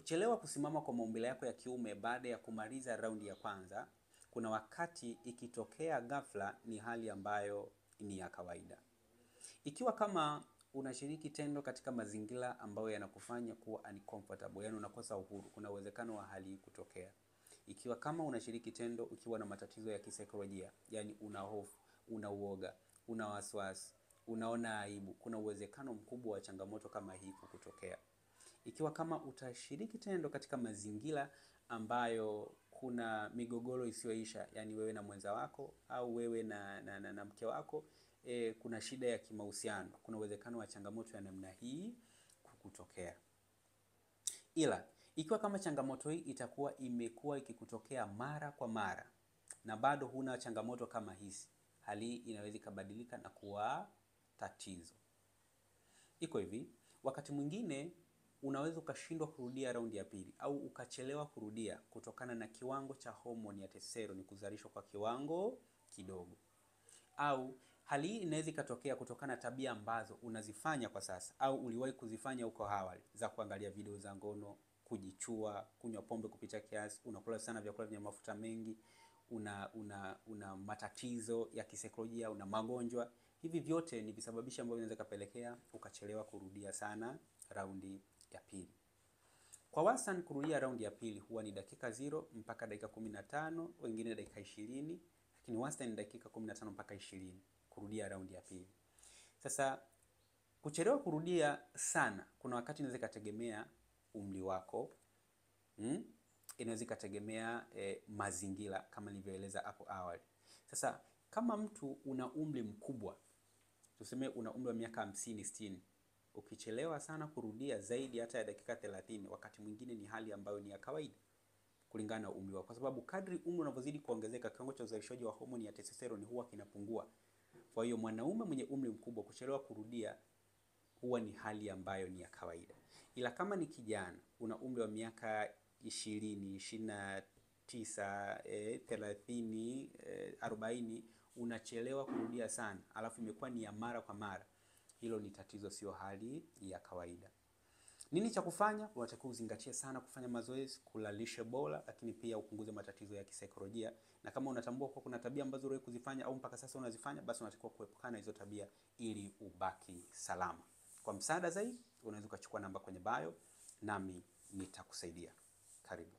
Kuchelewa kusimama kwa maumbile yako ya kiume baada ya kumaliza raundi ya kwanza, kuna wakati ikitokea ghafla, ni hali ambayo ni ya kawaida. Ikiwa kama unashiriki tendo katika mazingira ambayo yanakufanya kuwa uncomfortable, yani unakosa uhuru, kuna uwezekano wa hali kutokea. Ikiwa kama unashiriki tendo ukiwa na matatizo ya kisaikolojia, yani una hofu, una uoga, una wasiwasi, unaona aibu, kuna uwezekano mkubwa wa changamoto kama hii kutokea. Ikiwa kama utashiriki tendo katika mazingira ambayo kuna migogoro isiyoisha, yani wewe na mwenza wako au wewe na mke wako, kuna shida ya kimahusiano, kuna uwezekano wa changamoto ya namna hii kutokea. Ila ikiwa kama changamoto hii itakuwa imekuwa ikikutokea mara kwa mara na bado huna changamoto kama hizi, hali hii inaweza kubadilika na kuwa tatizo. Iko hivi, wakati mwingine unaweza ukashindwa kurudia raundi ya pili au ukachelewa kurudia kutokana na kiwango cha homoni ya testosterone kuzalishwa kwa kiwango kidogo. Au hali hii inaweza ikatokea kutokana na tabia ambazo unazifanya kwa sasa au uliwahi kuzifanya huko awali, za kuangalia video za ngono, kujichua, kunywa pombe kupita kiasi, unakula sana vyakula vyenye mafuta mengi, una matatizo ya kisaikolojia, una magonjwa. Hivi vyote ni visababishi ambavyo vinaweza kupelekea ukachelewa kurudia sana raundi ya pili. Kwa wastani kurudia raundi ya pili huwa ni dakika 0 mpaka dakika 15, wengine dakika 20, lakini wastani ni dakika 15 mpaka 20 kurudia raundi ya pili. Sasa kuchelewa kurudia sana, kuna wakati inaweza kutegemea umri wako, inaweza kutegemea mazingira kama nilivyoeleza hapo awali. Sasa kama mtu una umri mkubwa, tuseme una umri wa miaka 50, 60, ukichelewa sana kurudia zaidi hata ya dakika 30, wakati mwingine ni hali ambayo ni ya kawaida kulingana na umri wako, kwa sababu kadri umri unavyozidi kuongezeka, kiwango cha uzalishaji wa homoni ya testosterone huwa kinapungua. Kwa hiyo mwanaume mwenye umri mkubwa kuchelewa kurudia huwa ni hali ambayo ni ya kawaida. Ila kama ni kijana, una umri wa miaka 20, 29, 30, 40, unachelewa kurudia sana, alafu imekuwa ni ya mara kwa mara, hilo ni tatizo, sio hali ya kawaida. Nini cha kufanya? Unatakiwa uzingatie sana kufanya mazoezi, kula lishe bora, lakini pia upunguze matatizo ya kisaikolojia. Na kama unatambua kwa kuna tabia ambazo uliwahi kuzifanya au mpaka sasa unazifanya, basi unatakiwa kuepukana hizo tabia ili ubaki salama. Kwa msaada zaidi, unaweza kuchukua namba kwenye bio, nami nitakusaidia. Karibu.